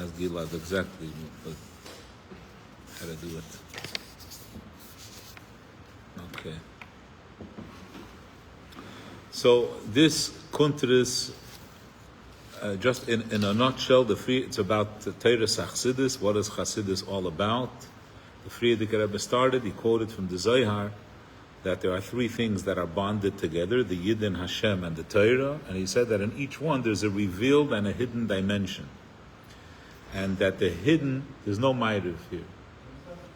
ask Gilad exactly how to do it. Okay. So this Kuntres, just in a nutshell, it's about the Toras Hachassidus. What is Hachassidus all about? The Frierdiker Rebbe started, he quoted from the Zohar that there are three things that are bonded together, the Yid and Hashem and the Torah, and he said that in each one there's a revealed and a hidden dimension. And that the hidden, there's no ma'ariv here.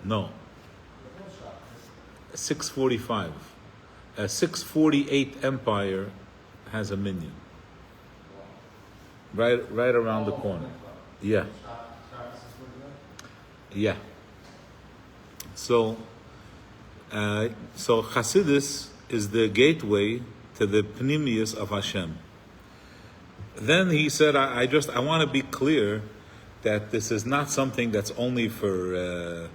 No. 645. A 648 empire has a minion. Right around the corner. Yeah. Yeah. So Hachassidus is the gateway to the pnimius of Hashem. Then he said, I want to be clear that this is not something that's only for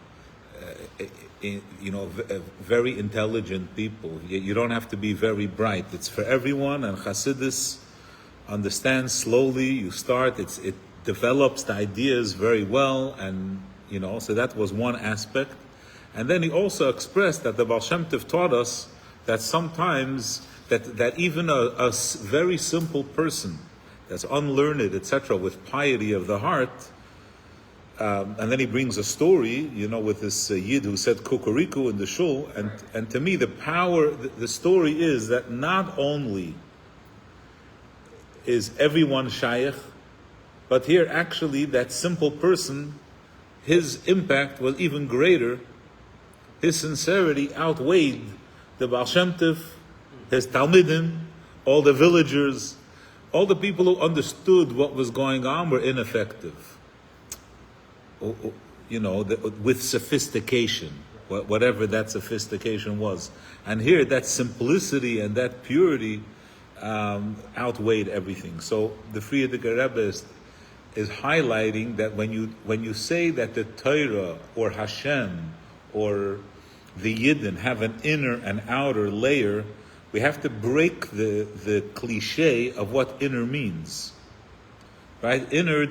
very intelligent people. You don't have to be very bright. It's for everyone, and Hachassidus understands slowly. You start, it develops the ideas very well, and so that was one aspect. And then he also expressed that the Baal Shem Tov taught us that sometimes that even a very simple person that's unlearned, etc., with piety of the heart. And then he brings a story, with this Yid who said Kukuriku in the Shull, and to me the story is that not only is everyone shaykh, but here actually that simple person, his impact was even greater. His sincerity outweighed the Baal Shem Tov, his Talmidim, all the villagers, all the people who understood what was going on were ineffective. With sophistication, whatever that sophistication was. And here, that simplicity and that purity outweighed everything. So the Frierdiker Rebbe is highlighting that when you say that the Torah or Hashem or the Yidden have an inner and outer layer, we have to break the cliche of what inner means. Right? Inner,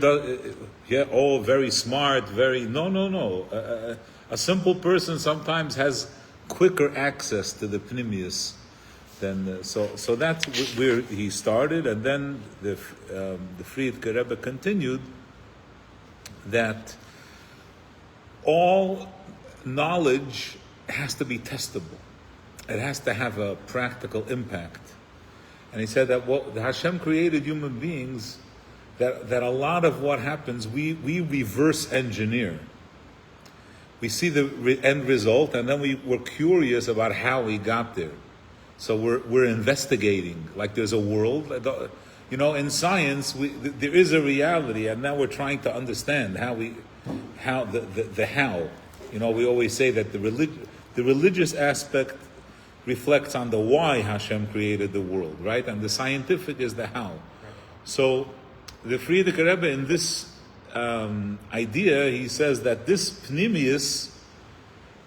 all very smart, no. A simple person sometimes has quicker access to the pnimius than so that's where he started, and then the Frierdiker Rebbe continued that all knowledge has to be testable. It has to have a practical impact. And he said that Hashem created human beings, that a lot of what happens, we reverse engineer. We see the end result, and then we're curious about how we got there. So we're investigating, like there's a world. In science, there is a reality, and now we're trying to understand how. We always say that the religious aspect reflects on the why Hashem created the world, right? And the scientific is the how. So the Frierdiker Rebbe, in this idea, he says that this pnimius,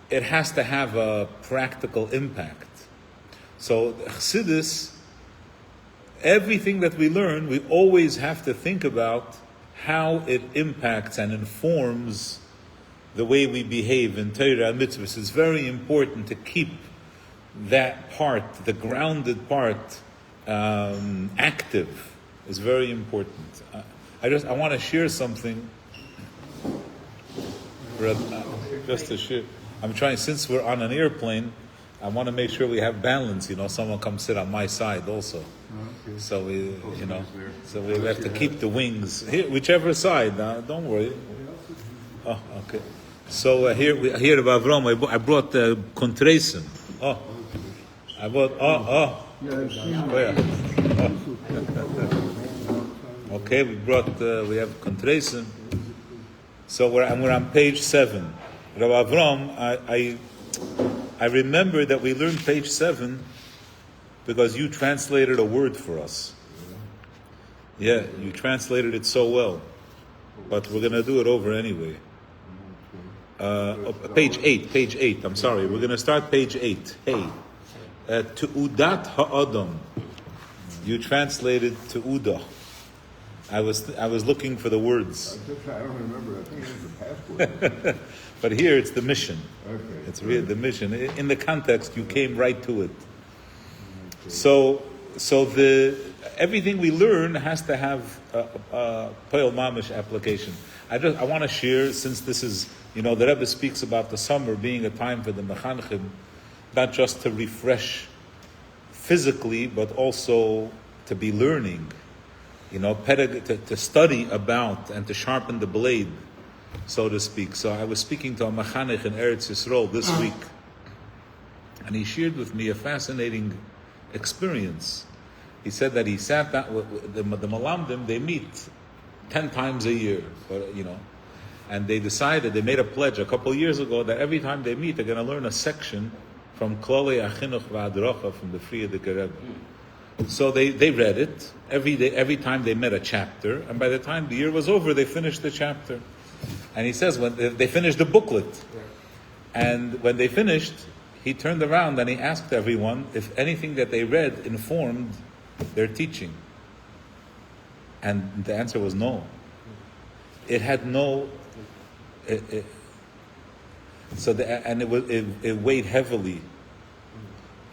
it has to have a practical impact. So Chassidus, everything that we learn, we always have to think about how it impacts and informs the way we behave in Torah and mitzvahs. It's very important to keep that part, the grounded part, active. It's very important. I want to share something. Just to share. I'm trying, since we're on an airplane, I want to make sure we have balance. Someone come sit on my side also. Okay. So we have to keep the wings here, whichever side. Don't worry. Oh, okay. So here about Avram, I brought Kuntres. Oh, I bought. Okay, we have Kuntres. So we're on page 7. Rabbi Avram, I remember that we learned page 7 because you translated a word for us. Yeah, you translated it so well. But we're going to do it over anyway. Page 8, I'm sorry. We're going to start page 8. Hey, Tu'udat ha'adam. You translated Tu'udah. I was looking for the words. I don't remember. I think it was the passport. But here it's the mission. Okay. It's really the mission. In the context, you came right to it. Okay. So everything we learn has to have a Poel Mamish application. I want to share, since this is, the Rebbe speaks about the summer being a time for the Mechanchim, not just to refresh physically, but also to be learning, to study about and to sharpen the blade, so to speak. So I was speaking to a Mechanech in Eretz Yisrael this week, and he shared with me a fascinating experience. He said that he sat down with the Malamdim, they meet 10 times a year, and they made a pledge a couple of years ago that every time they meet, they're going to learn a section from Klolei Achinuch V'Adrocha, from the Frierdiker Rebbe. So they read it every day. Every time they met a chapter, and by the time the year was over, they finished the chapter. And he says when they finished the booklet, and when they finished, he turned around and he asked everyone if anything that they read informed their teaching. And the answer was no. It had no. It weighed heavily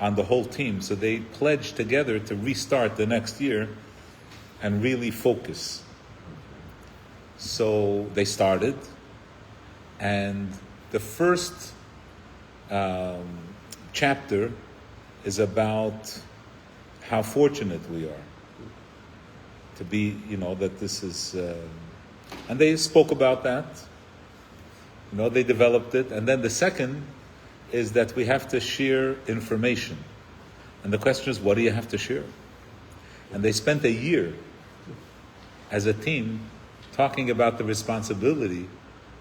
on the whole team. So they pledged together to restart the next year and really focus. So they started, and the first chapter is about how fortunate we are to be, that this is, and they spoke about that. They developed it. And then the second is that we have to share information. And the question is, what do you have to share? And they spent a year as a team talking about the responsibility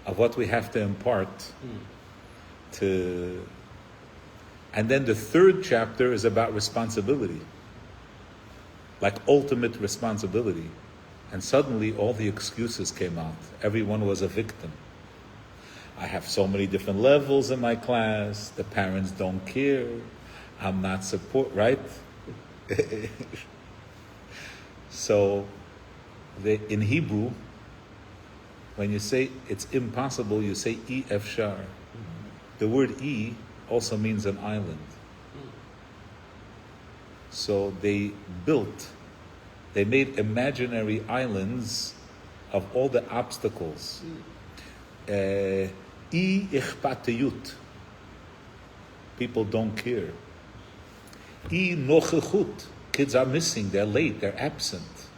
of what we have to impart to. And then the third chapter is about responsibility, like ultimate responsibility. And suddenly all the excuses came out. Everyone was a victim. I have so many different levels in my class. The parents don't care. I'm not right? So, in Hebrew, when you say it's impossible, you say E efshar. The word E also means an island. So they made imaginary islands of all the obstacles. Ichpatiyut. People don't care. Nochechut. Kids are missing, they're late, they're absent.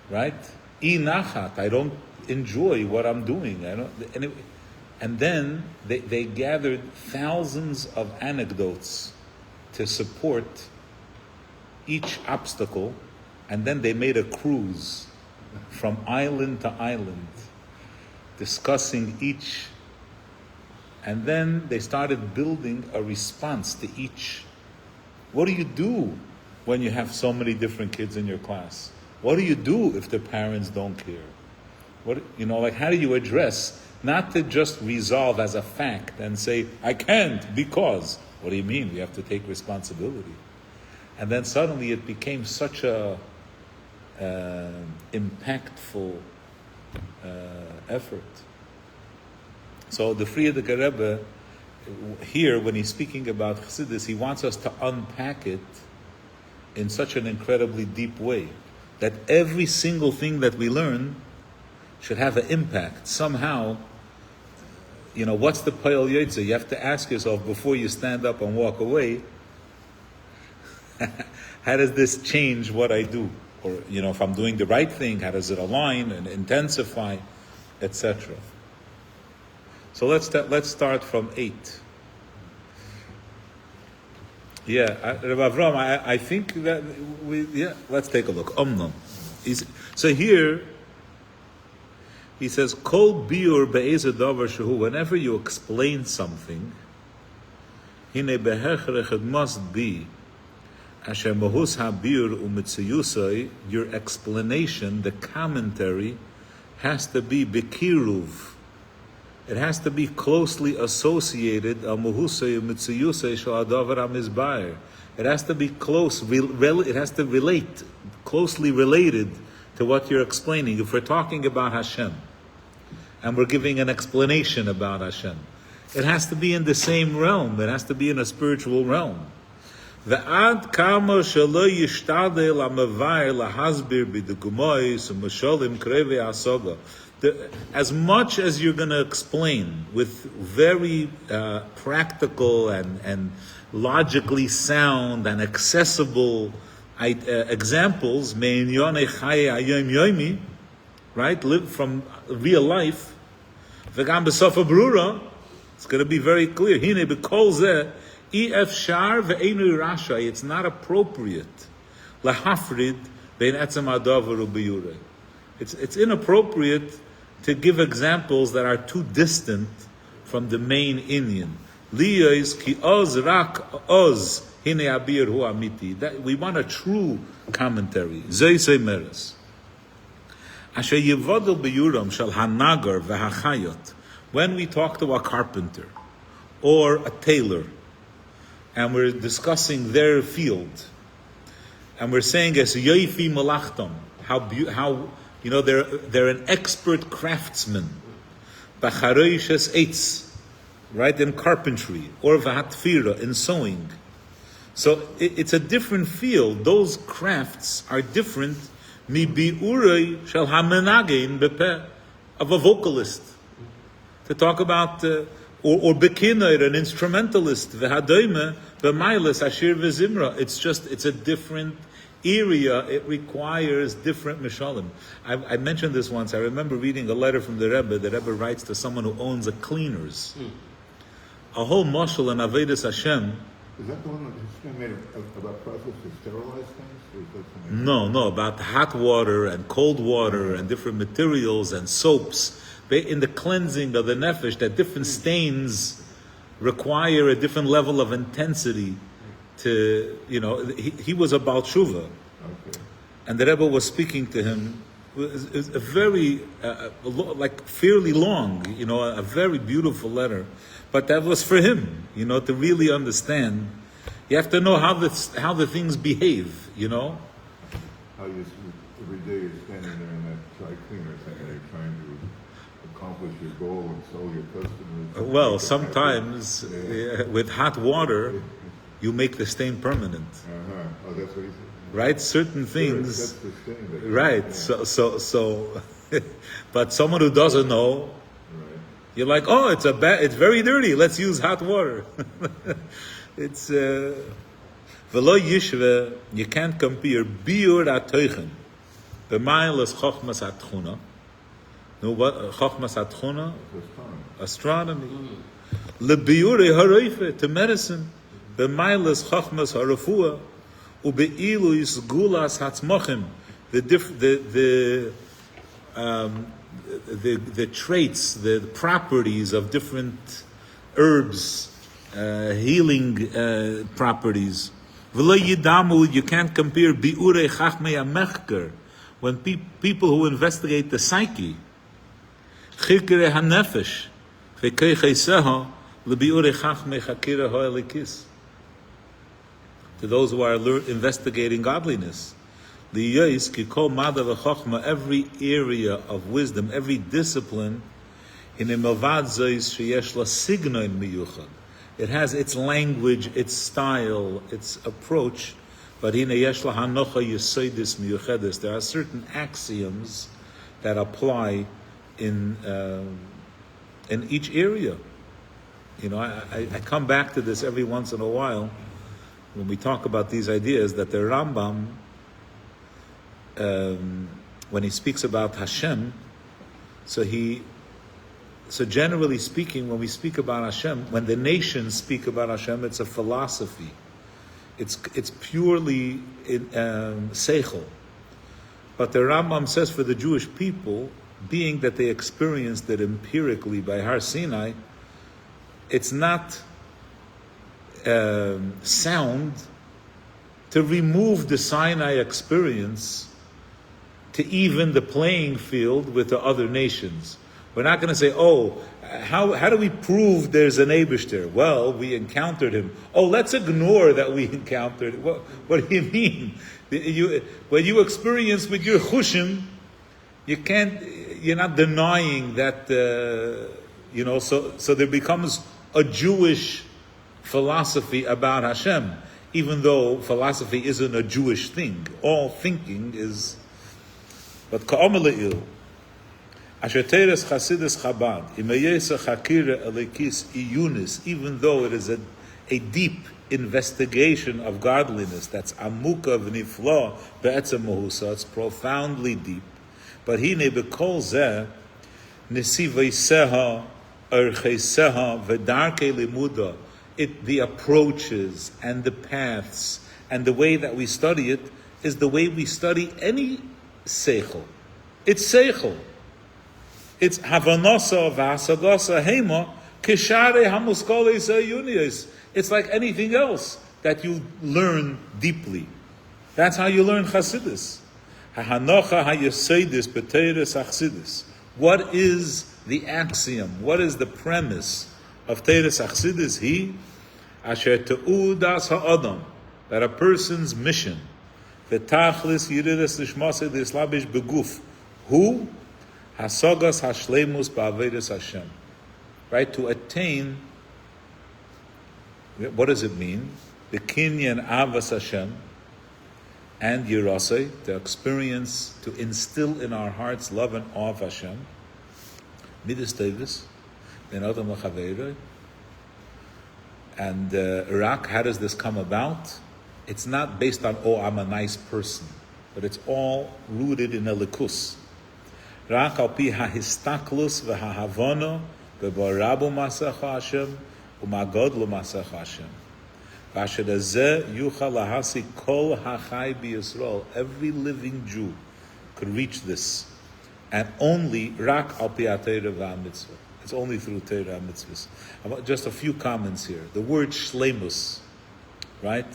Right? Nachat. I don't enjoy what I'm doing. And then they gathered thousands of anecdotes to support each obstacle, and then they made a cruise from island to island, discussing each, and then they started building a response to each. What do you do when you have so many different kids in your class? What do you do if the parents don't care? How do you address, not to just resolve as a fact and say, I can't because. What do you mean? We have to take responsibility. And then suddenly it became such a impactful effort. So the Frierdiker Rebbe, here when he's speaking about Chassidus, he wants us to unpack it in such an incredibly deep way, that every single thing that we learn should have an impact. Somehow, what's the Poel Yotze? You have to ask yourself before you stand up and walk away, how does this change what I do? Or, if I'm doing the right thing, how does it align and intensify, etc.? So let's start from 8. Yeah, Rabbi Avram, I think that let's take a look. So here, he says, Kol biur be'ezeh davar shehu, whenever you explain something, hine behechrech, it must be, asher mahus ha'biur u'mitzuyusai, your explanation, the commentary, has to be bekiruv. It has to be closely associated. It has to be close. It has to relate, closely related to what you're explaining. If we're talking about Hashem, and we're giving an explanation about Hashem, it has to be in the same realm. It has to be in a spiritual realm. Ve'ad kama shelo yishtadel ha'mavayir lahasbir b'dugumois u'masholim kreve asoga. As much as you're going to explain with very practical and logically sound and accessible examples, right, live from real life, it's going to be very clear. It's not appropriate. It's inappropriate to give examples that are too distant from the main Indian. That we want a true commentary. When we talk to a carpenter or a tailor, and we're discussing their field, and we're saying as yoifi malachtam, how they're an expert craftsman, bacharoishes eitz, right, in carpentry, or v'hatfira, in sewing. So it's a different field. Those crafts are different mi bi'urei shel hamenagein bepeh, of a vocalist, to talk about or bekiner, an instrumentalist, v'hadoime b'mailes ashir v'zimra. It's a different area. It requires different mishalim. I mentioned this once. I remember reading a letter from the Rebbe. The Rebbe writes to someone who owns a cleaners. A whole mashal and Avedis Hashem. Is that the one that Hashem made about process to sterilize things? Or is that something No, about hot water and cold water and different materials and soaps. In the cleansing of the nefesh, that different stains require a different level of intensity. He was a Baal Tshuva. Okay. And the Rebbe was speaking to him. It was a very, fairly long, a very beautiful letter. But that was for him, to really understand. You have to know how the things behave, How you every day you're standing there in that dry cleaner thing and you're trying to accomplish your goal and sell your customers. Well, sometimes with hot water, you make the stain permanent. Oh, that's what he said. Right? Certain things. That's the thing. Right. So, but someone who doesn't know, you're like, oh, it's very dirty. Let's use hot water. It's v'lo yishve. You can't compare biur atoichen b'maylas chochmas atchuna. No, what chochmas atchuna? Astronomy. Lebiure haroife, to medicine. B'maylas chochmas harafua ube'ilu yisgulas hatzmochim. The traits, the properties of different herbs, healing properties. V'lo yidamu, you can't compare bi'urei chachmei amechker, when people who investigate the psyche, chikre hanefesh, v'keichei seha, lebi'urei chachmei chakira ha'elikis, to those who are investigating godliness. Every area of wisdom, every discipline, it has its language, its style, its approach, but there are certain axioms that apply in each area. I come back to this every once in a while when we talk about these ideas, that the Rambam, when he speaks about Hashem, so generally speaking, when we speak about Hashem, when the nations speak about Hashem, it's a philosophy. It's purely seichel. But the Rambam says for the Jewish people, being that they experienced it empirically by Har Sinai, it's not sound to remove the Sinai experience to even the playing field with the other nations. We're not going to say, how do we prove there's an Eibishter? Well, we encountered him. Oh, let's ignore that we encountered. What do you mean? When you experience with your chushim, you're not denying that, so there becomes a Jewish philosophy about Hashem, even though philosophy isn't a Jewish thing. All thinking is, but ka'omela'il, asher teres Hachassidus Chabad, imeyesa chakira elekis iyunis, even though it is a deep investigation of godliness, that's amuka v'nifla be'etzem mohusa, it's profoundly deep. But hine bekol zeh, nisiveiseha, ercheiseha, v'darkei limuda, the approaches and the paths and the way that we study it is the way we study any seichel. It's seichel. It's havanasa v'hasagasa hema kishare hamuskole sayunias. It's like anything else that you learn deeply. That's how you learn Chassidus. Hahanocha hayesedis b'teiras Hachassidus. What is the axiom? What is the premise of Teiras Hachassidus? He asher te'udas ha'adam, that a person's mission, the tachlis yiridas lishmasei dislabish beguf, who hasagas hashleimus ba'avedas Hashem, right? To attain. What does it mean? The kinyan avas Hashem and yirasei, to experience, to instill in our hearts love and awe of Hashem. Midas tevis, then adam l'chaveiroi. And Iraq, how does this come about? It's not based on, oh, I'm a nice person, but it's all rooted in a likus. Rak al pi hahistaklus v'hahavono v'barabu masach Hashem u'magodlu masach Hashem. V'asher hazeh yuchal lahasi kol hachai b'Yisrael. Every living Jew could reach this, and only rak al pi ha'teira v'ha'mitzvah. It's only through Torah and mitzvahs. Just a few comments here. The word shleimus, right?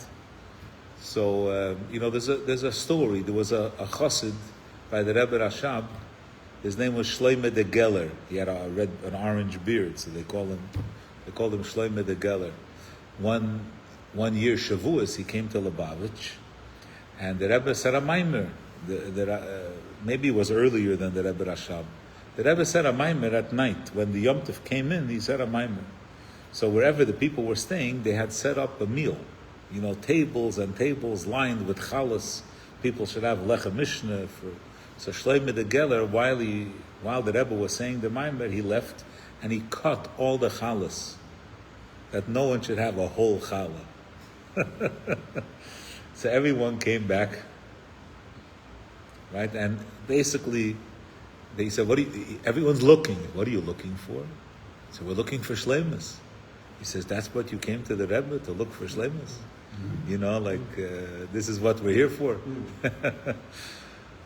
So there's a story. There was a chassid by the Rebbe Rashab. His name was Shloime de Geller. He had an orange beard, so they called him Shloime de Geller. One year Shavuos, he came to Lubavitch, and the Rebbe said a maimer. Maybe it was earlier than the Rebbe Rashab. The Rebbe said a maimer at night. When the Yom Tov came in, he said a maimer. So wherever the people were staying, they had set up a meal. Tables and tables lined with chalas. People should have lechem mishnah. So Shloime de Geller, while the Rebbe was saying the maimer, he left and he cut all the chalas, that no one should have a whole challah. So everyone came back, right? And basically, they said, everyone's looking. What are you looking for? So we're looking for shleimus. He says, that's what you came to the Rebbe, to look for shleimus? This is what we're here for.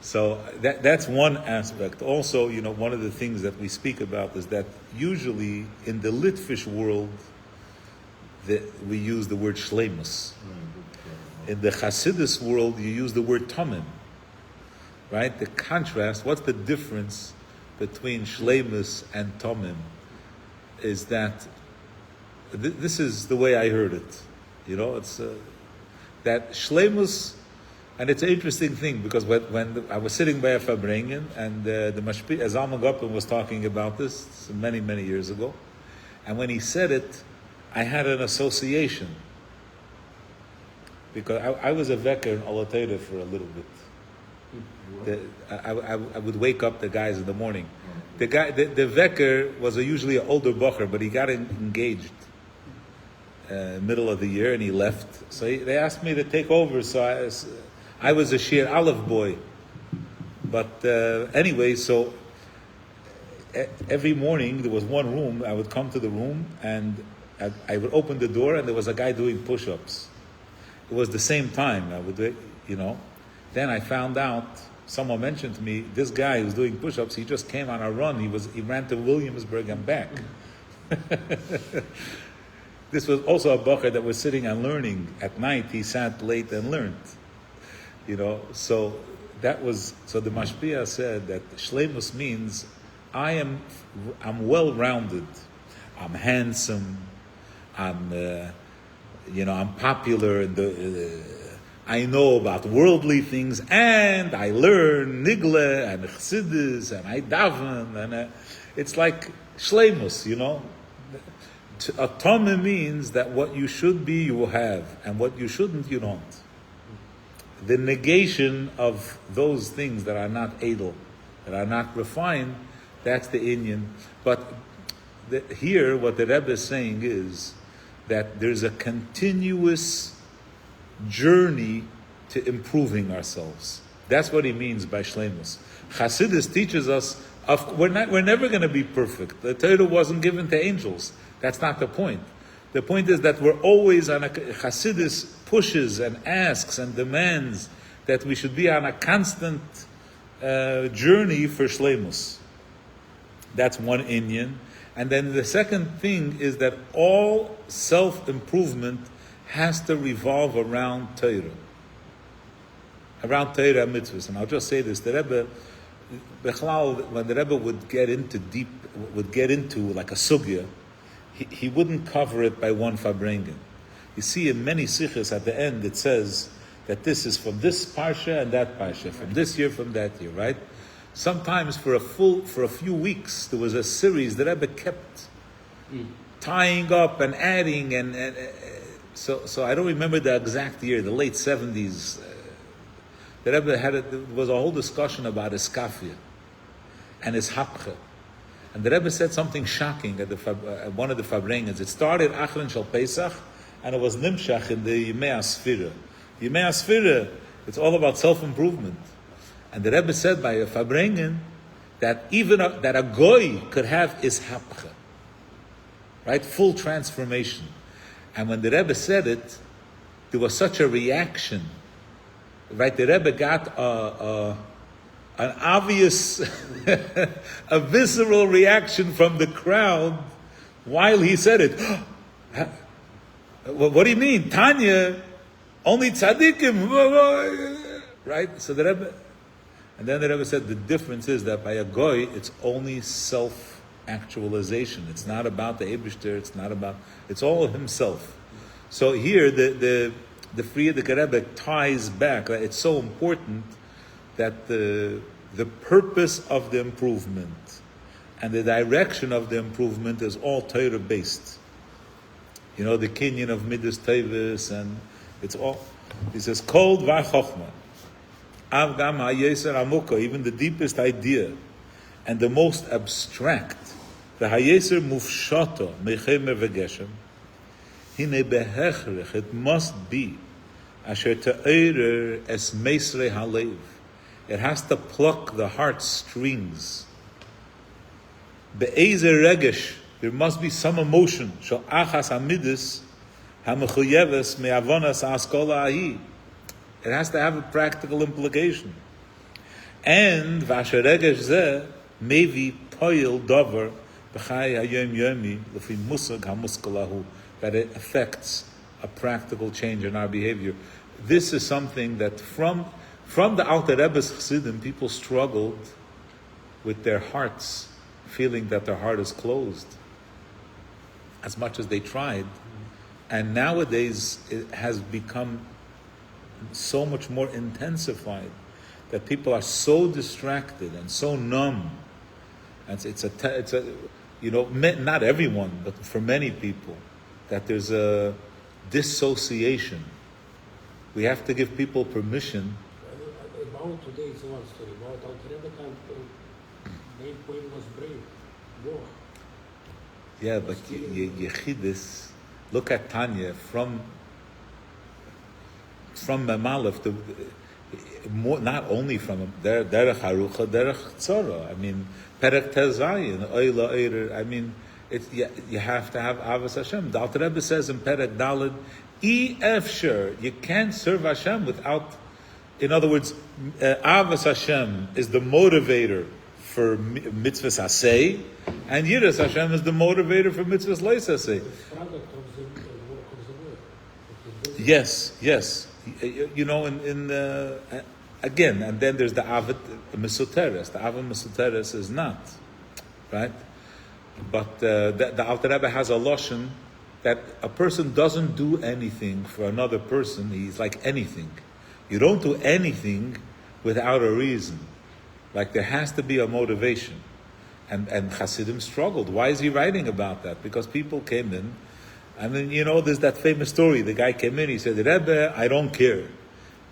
So that's one aspect. Also, one of the things that we speak about is that usually in the Litvish world, we use the word shleimus. In the Chassidus world, you use the word tamim. Right? The contrast, what's the difference between shleimus and tamim? Is that, this is the way I heard it. It's that shleimus, and it's an interesting thing, because when I was sitting by a Fabrengen, and the Mashpi, as Levi Kaplan was talking about this many, many years ago, and when he said it, I had an association. Because I was a veker in Olateda for a little bit. I would wake up the guys in the morning. The veker was usually an older bacher, but he got engaged middle of the year and he left. So they asked me to take over. So I was a Shir Aleph boy. But anyway, so every morning there was one room. I would come to the room and I would open the door and there was a guy doing push-ups. It was the same time. I would, Then I found out. Someone mentioned to me, this guy who's doing push-ups, he just came on a run. He ran to Williamsburg and back. This was also a bacher that was sitting and learning. At night, he sat late and learned. So the Mashpia said that shleimus means I'm well-rounded. I'm handsome. I'm popular. I know about worldly things, and I learn Nigle and Hachassidus, and I daven, and it's like shleimus, Atome means that what you should be, you will have, and what you shouldn't, you don't. The negation of those things that are not edel, that are not refined, that's the Inyan. But here, what the Rebbe is saying is that there's a continuous journey to improving ourselves. That's what he means by shleimus. Chassidus teaches us we're never going to be perfect. The Torah wasn't given to angels. That's not the point. The point is that we're always on Chassidus pushes and asks and demands that we should be on a constant journey for shleimus. That's one inyan. And then the second thing is that all self-improvement has to revolve around Torah. Around Torah mitzvahs. And I'll just say this, the Rebbe, when the Rebbe would get into like a sugya, he wouldn't cover it by one farbrengen. You see in many sikhs at the end it says that this is from this parsha and that parsha, from this year, from that year, right? Sometimes for a few weeks there was a series that Rebbe kept tying up and adding and so I don't remember the exact year, the late 70s. The Rebbe there was a whole discussion about iskafia and his hapcha. And the Rebbe said something shocking at one of the farbrengens. It started Achron Shal Pesach, and it was Nimshach in the Yemei Asfira. The Yemei Asfira, it's all about self-improvement. And the Rebbe said by a farbrengen that even that a goy could have is hapcha, right? Full transformation. And when the Rebbe said it, there was such a reaction, right? The Rebbe got an obvious, a visceral reaction from the crowd while he said it. What do you mean? Tanya, only tzaddikim, right? So the Rebbe, and then the Rebbe said the difference is that by a goy, it's only self-actualization. It's not about the Eibishter, it's all himself. So here, the Frierdiker Rebbe ties back. It's so important that the purpose of the improvement and the direction of the improvement is all Torah based. The kinyan of Midas Tevis, and it's all. He says, "Kol dvar chochma, av gam hayeser amuka," even the deepest idea and the most abstract. The hayeser mufshato mechemer v'geshem. Hine behechrich, it must be asher te'erer es meisrei halev. It has to pluck the heart strings. Be'ezer regesh, there must be some emotion. Shal achas hamidus hamechuyeves me'avonas askola ahi. It has to have a practical implication. And v'asher regesh zeh mevi poyel dover b'chai hayom yomi lefi musag hamuskalahu, that it affects a practical change in our behavior. This is something that from the Alter Rebbe's Chassidim, people struggled with their hearts, feeling that their heart is closed, as much as they tried. And nowadays, it has become so much more intensified that people are so distracted and so numb. And not everyone, but for many people, that there's a dissociation. We have to give people permission. About today is one story. About Alter Rebbe time, main point was brave. War. Yeah, but Yechidus, look at Tanya from Memalef to not only from Derech Harucha, Derech Tzora. I mean, Perek Tezayin, Oila Eirer. I mean, you have to have Avos Hashem. The Alter Rebbe says in Perek Daled, Efsher, you can't serve Hashem without. In other words, Avos Hashem is the motivator for mitzvahs asay, and Yiras Hashem is the motivator for mitzvahs leis asay. Yes. Again, and then there's the Avat Mesoteres. The Avat Mesoteres is not. right? But the Alter Rebbe has a lashon that a person doesn't do anything for another person. He's like anything. You don't do anything without a reason. Like there has to be a motivation. And Hasidim struggled. Why is he writing about that? Because people came in, and then, there's that famous story. The guy came in, he said, Rebbe, I don't care.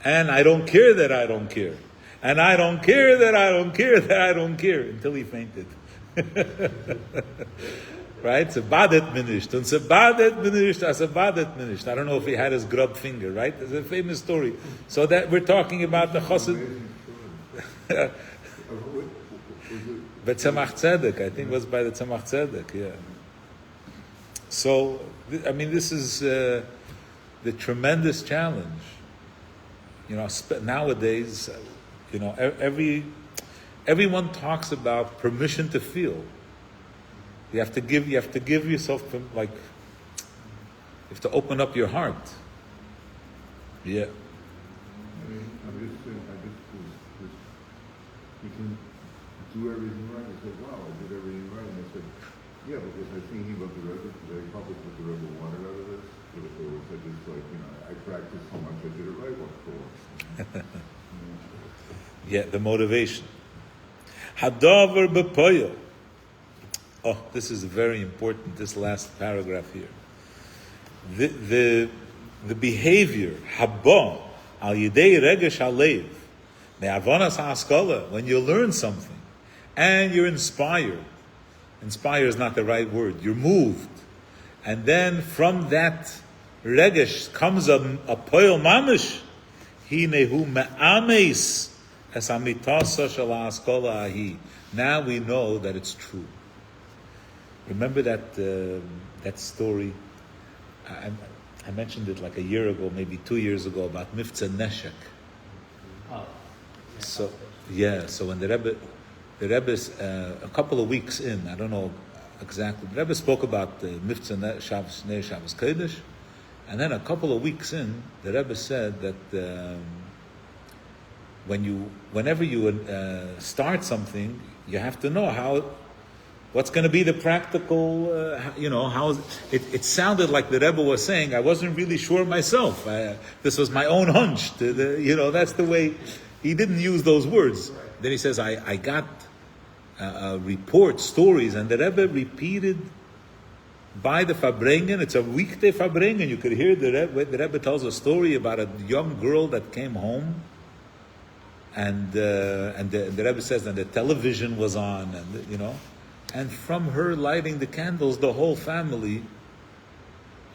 And I don't care that I don't care. And I don't care that I don't care that I don't care. Until he fainted. Right? Badet minisht. And badet minisht, as badet minisht. I don't know if he had his grub finger, right? There's a famous story. So that we're talking about the Chassid. But Tzemach Tzedek, I think it was by the Tzemach Tzedek, yeah. So, this is the tremendous challenge. Nowadays, everyone talks about permission to feel. You have to give yourself, you have to open up your heart. Yeah. You can do everything right. I said, wow, I did everything right. And I said, yeah, because I think about the Rebbe, they accomplished what the Rebbe wanted out of this. But if it was just I practiced so much, I did it right once. Yeah, the motivation. Hadavar b'poyo. Oh, this is very important, this last paragraph here. The behavior, haba, al yidei regesh halev, me'avonas ha'askala, when you learn something, and you're inspired. Inspire is not the right word. You're moved. And then from that regesh comes a poil mamish. Hinehu me'ames es amitasa shel ha'askala ahi. Now we know that it's true. Remember that story? I mentioned it like a year ago, maybe 2 years ago, about Miftzah Neshek. Oh. So when the Rebbe's a couple of weeks in, I don't know exactly, the Rebbe spoke about the Miftzah Shabbos Kodesh, and then a couple of weeks in, the Rebbe said that whenever you start something, you have to know what's going to be the practical, how it sounded like the Rebbe was saying, I wasn't really sure myself. This was my own hunch. That's the way, he didn't use those words. Then he says, I got report, stories, and the Rebbe repeated by the Fabrengen. It's a weekday Fabrengen. You could hear the Rebbe tells a story about a young girl that came home, and the Rebbe says, and the television was on, and from her lighting the candles, the whole family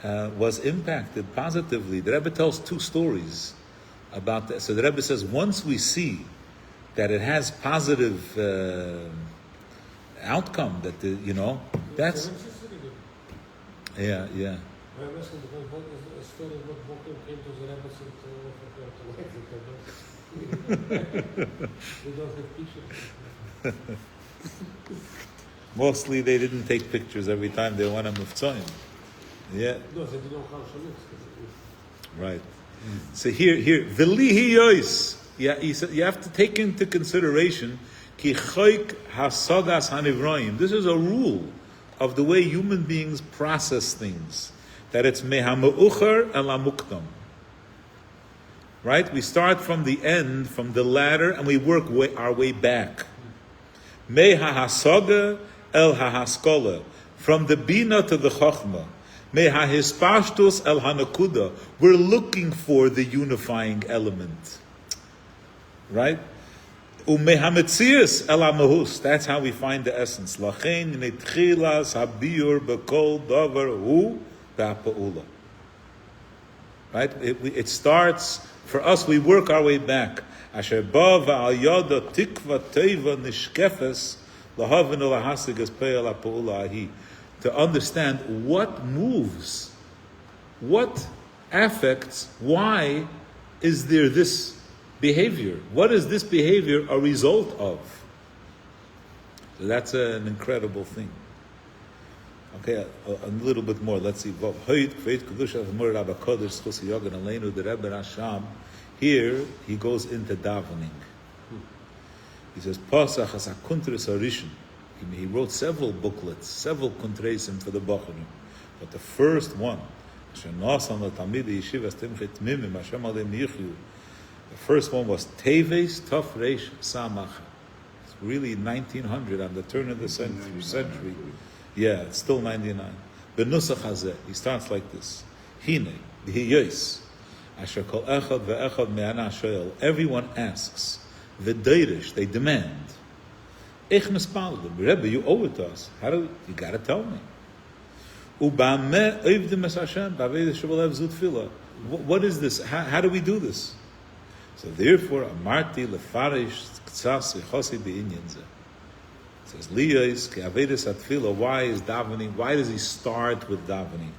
was impacted positively. The Rebbe tells 2 stories about that. So the Rebbe says, once we see that it has positive outcome, that that's yeah. I listened to a story about Bokum came to the Rebbe and for her to light the we don't have pictures. Mostly they didn't take pictures every time they went on Muftzayim. Yeah. No, they didn't know how she looks. Right. So here, v'lihi yois. Yeah, you have to take into consideration ki choik hasagas hanivroim. This is a rule of the way human beings process things. That it's mehameucher el hamukdam. Right? We start from the end, from the ladder, and we work our way back. Me hahasaga el hahaskola. From the bina to the chokhmah. Me hahispashtus el hanakuda. We're looking for the unifying element. Right? Umehametzias el hamahus. That's how we find the essence. Lachein netchilas habiur bekol davar hu ba'pa'ula. Right? It starts, for us, we work our way back. Asher ba va'al yada tikva teiva nishkefes lahavinu lahasigas pe'el ha'pa'ula ahi. To understand what moves, what affects, why is there this behavior? What is this behavior a result of? So that's an incredible thing. Okay, a little bit more. Let's see. Here he goes into davening. He says, Pasach as a Kuntres harishon. He wrote several booklets, several Kuntresim for the Bacharim. But the first one, the first one was Teves Tafresh Samach. It's really 1900, on the turn of the century. Yeah, it's still 99. Benusach Hazeh, he starts like this. Hine, B'hiyos, Asher Kol Echad Ve'echad Me'ana Shoel. Everyone asks. V'deirish, they demand. Ich mispaldim. Rebbe, you owe it to us. You gotta tell me. Uba'ameh oivdim es Hashem, ba'aveidah shebalev zut tefillah. What is this? How do we do this? So therefore, Amarti lefarish ktsas yichosi b'inyan zeh. It says, Liyos ki avedis atfila. Why is davening? Why does he start with davening?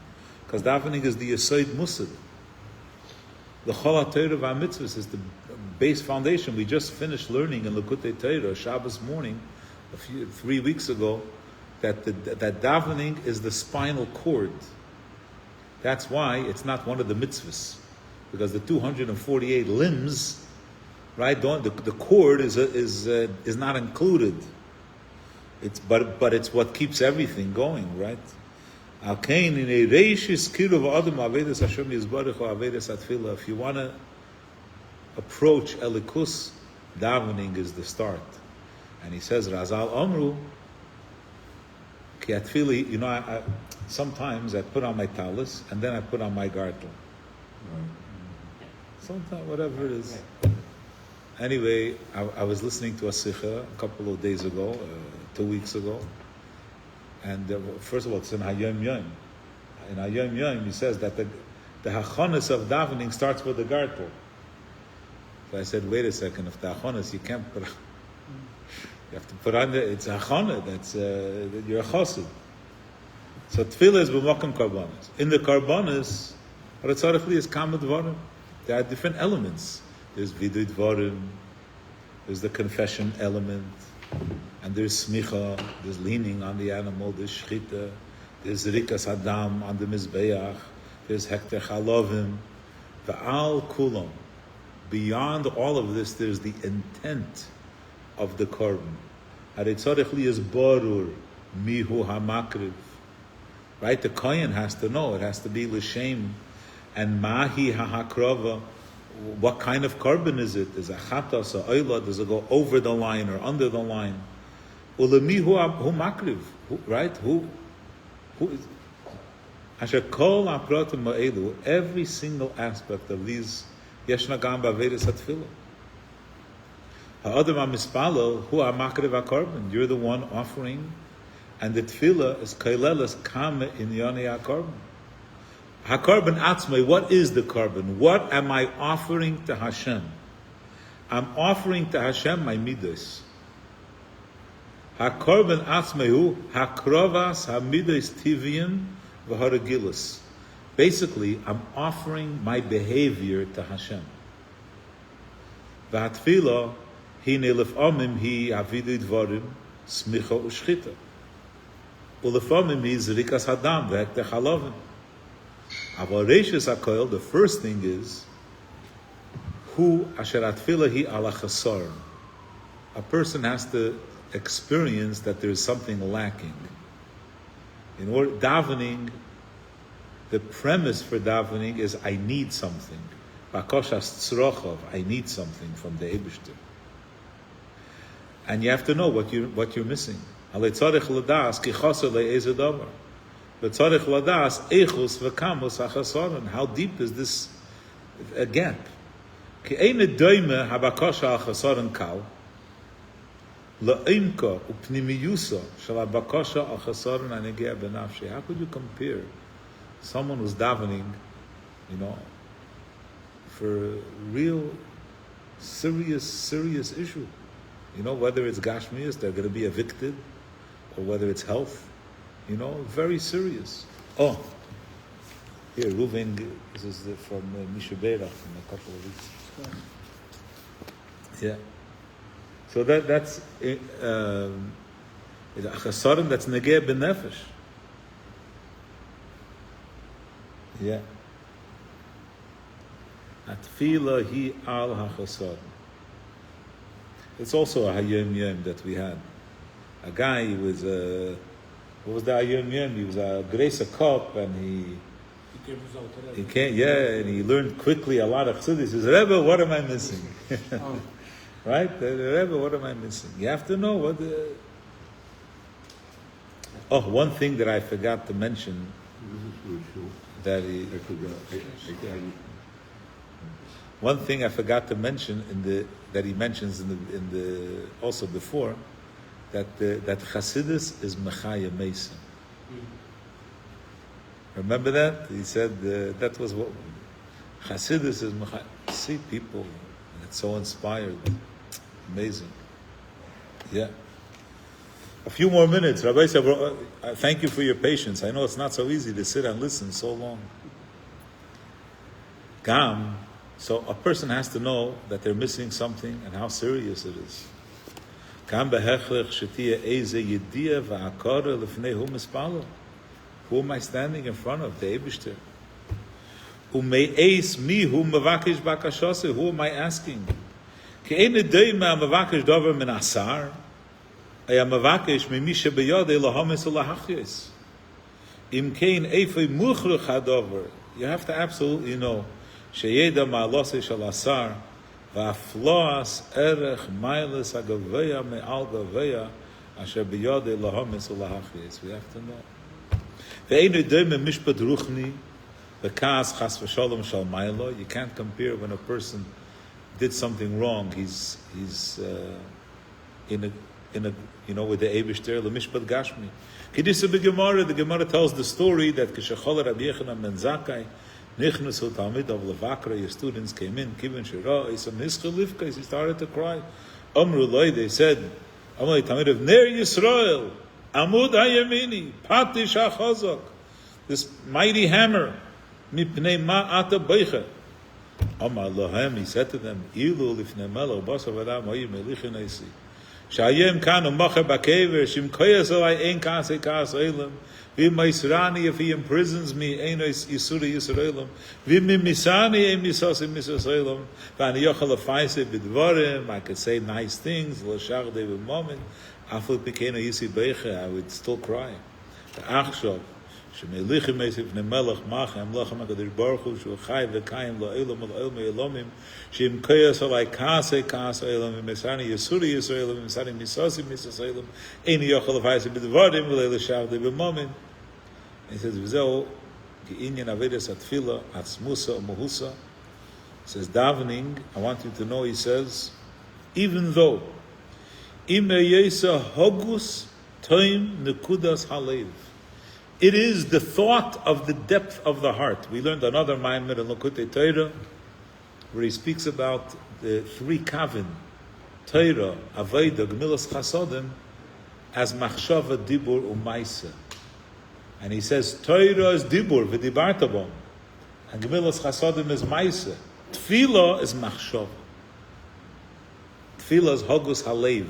Because davening is the Yesod Musad. The Chol HaTorah v'Amitzvos is the base foundation. We just finished learning in Lekutei Torah, Shabbos morning, 3 weeks ago, that davening is the spinal cord. That's why it's not one of the mitzvahs, because the 248 limbs, right? The cord is not included. But it's what keeps everything going, right? If you want to approach Elikus, davening is the start. And he says, Razal Omru, ki atfili, I sometimes I put on my talis and then I put on my gartel. Sometimes, whatever it is. Anyway, I was listening to a sikha a couple of days ago, 2 weeks ago, and first of all, it's in Hayom Yom. In Hayom Yom, he says that the hachonis of davening starts with the gartel. So I said, wait a second, if the hachonis, you can't put, you have to put on it's hachonah, that's, you're a chosid. So tefillah is b'makom karbanis. In the karbanis, Ratzarech li is kamad dvarim. There are different elements. There's vidui dvarim, there's the confession element, and there's smicha, there's leaning on the animal, there's shchita, there's rikas adam on the mizbeach, there's hekter chalovim, va'al kulam. Beyond all of this, there's the intent of the korban. Haritzarech li is barur, mihu hamakriv. Right? The kohen has to know, it has to be l'shem, and mahi hahakrava. What kind of korban is it? Is it chatas or oila? Does it go over the line or under the line? Ulemi hu makriv, right? Who is? Asher kol apratim ma'elu. Every single aspect of these yeshna gam ba'avedis hatfilah. Ha'adam ha'mispalel hu ha'makriv ha'korban. You're the one offering, and the tefillah is kailelas kame in yonei ha'korban. HaKarban Atzmai, what is the korban? What am I offering to Hashem? I'm offering to Hashem my midos. HaKarban Atzmai Hakrovas HaMidos Tiviyim V'Haragilas. Basically, I'm offering my behavior to Hashem. V'Hatfila Hine Lef'amim Hi Avidu Dvarim Smicha U'Shchita. U'Lef'amim Hi Zrikas Hadam V'Hekter Chalovim. The first thing is who asherat filahi ala chasar. A person has to experience that there is something lacking. In order davening, the premise for davening is I need something. Bakoshas tzrochov, I need something from the Eibishter. And you have to know what you're missing. Alei tzarech ladas ki chaser le'ezeh davar. How deep is this gap? How could you compare someone who's davening, for a real serious issue? Whether it's Gashmias, they're going to be evicted, or whether it's health. Very serious. Oh, here, Ruven, this is from Misha Beirach in a couple of weeks. Yeah. So that's a chasarim that's negeh b'nefesh. Yeah. Atfila hi al hachasarim. It's also a hayom yom that we had. a guy. He was what was the Ayom Yom? He was a Grace a Cup, and he came, and he learned quickly a lot of Chassidus. He says, Rebbe, what am I missing? Right? The Rebbe, what am I missing? You have to know what the... Oh, one thing that I forgot to mention, that he... I forgot. One thing I forgot to mention that he mentions in the also before, that Hachassidus is Mechaya Mason. Remember that? He said that was what Hachassidus is Mechaya. See, people, it's so inspired, amazing. Yeah. A few more minutes, Rabbi said. Thank you for your patience. I know it's not so easy to sit and listen so long. Gam. So a person has to know that they're missing something and how serious it is. Who am I standing in front of? The Eibishter. Who am I asking? You have to absolutely know. Sheyeda ma'alosei shel asar va'afloas erech mailes hagaveya me'al gaveya asher biyodei lahamis ulahachis. We have to know. Ve'enu doime mishpat ruchni v'kas chas v'shalom shal mailo. You can't compare when a person did something wrong. He's in a with the Eibishter l'mishpat gashmi. Kedisa b'Gemara. The Gemara tells the story that k'shechol Rabbi Yechanan ben Zakkai Nichnusu Talmid of Levakra, your students came in, Kivin Shira, he started to cry. Amru Loi, they said, Amru Talmid of Ner Yisrael, Amud Hayamini, Patish HaChazak, this mighty hammer, Mipnei Ma'ata Beicha. Amar Lohem, he said to them, Ilu Lifnei Melo, Basa Vadam Hayim Elichin Eisi. Shayem Kanu Macher Bakever, Shim Koyas Olai Ein Kasei Kas Eilim, V'maisrani, if he imprisons me, Einos Yisuri Yisraelim. V'mimisani, Ein Misasi Misraelim. V'ani Yochel Afaise B'dvarim, I could say nice things, L'shach de V'momen. Afil Pekeno Yisi Beiche, I would still cry. Achshov, Shemelichim Esif Nemelech Machem, Lachem HaKadosh Baruch Hu, Shuchai V'kayim Lo'elam Lo'elam Elomim, Shem Koyas Olai Kasei Kas Eilim, V'misani Yisuri Yisraelim, V'misani Misasi Misraelim, Ein Yochel Afaise B'dvarim, L'shach de V'momen. He says, "V'zeu ge'inyan avedas atfila atzmusa muhusa." He says, davening. I want you to know. He says, even though im yesa hogus toim nekudas halev, it is the thought of the depth of the heart. We learned another maimer in Lokutei Torah where he speaks about the three kavin, Torah, Aveda, Gemilas Chasodim, as machshava, dibur, umaisa. And he says, Torah is dibur, v'dibarta bom. And Gemilas Chasodim is maisa. Tefillah is machshava. Tefillah is hogus halev.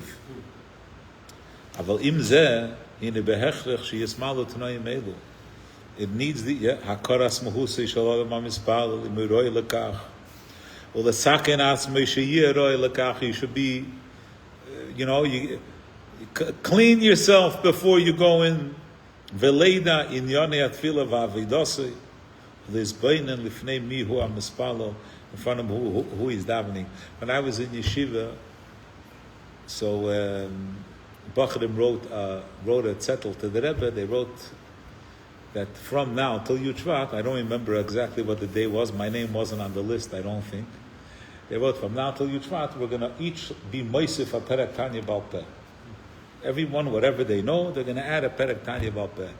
Aval im zeh, hine behechrech sheyismalu t'noyim elu. It needs the hakaras mahusei shalom amispal imiroi lekach. Or the saken asmei sheyiroi lekach. You should be, you clean yourself before you go in. Veleida in yonei atfila v'avidosei. Lizbeinen lifnei mihu amispalo. In front of who is davening. When I was in yeshiva, so Bachrim wrote a zettel to the Rebbe. They wrote that from now till Yuchvat, I don't remember exactly what the day was. My name wasn't on the list, I don't think. They wrote from now till Yuchvat, we're going to each be moisif a perek Tanya Baal Peh. Everyone, whatever they know, they're going to add a perek Tanya Baal Peh.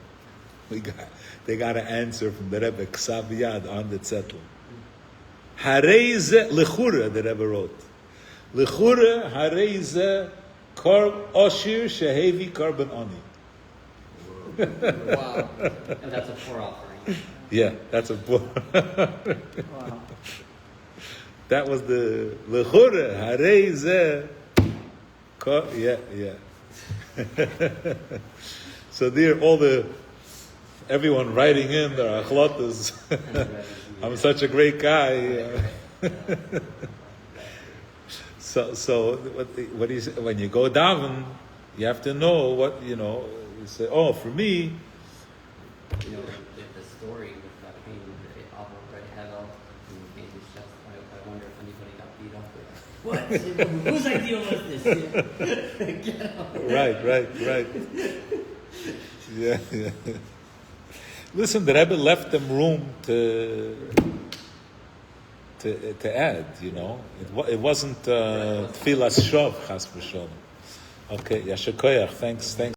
They got an answer from the Rebbe Ksav Yad on the zettel. Hareze lechura, the Rebbe wrote. Lechura hareze kar oshir shehevi karban oni. Wow. And that's a poor offering. Yeah, that's a poor. Wow. That was the lechura hareze kar. Yeah. So there, everyone writing in their achlotas. I'm such a great guy. So what he said, when you go daven, You have to know what, you say, oh, for me, You know, the story with that pain, the Abba Red Hevel, and it's just, I wonder if anybody got beat up with that. What? Whose idea was this? Get out. right. Yeah. Listen, the Rebbe left them room to add, It wasn't tfilas shov, chas v'sholom. Okay, Yasher Koyach, thanks.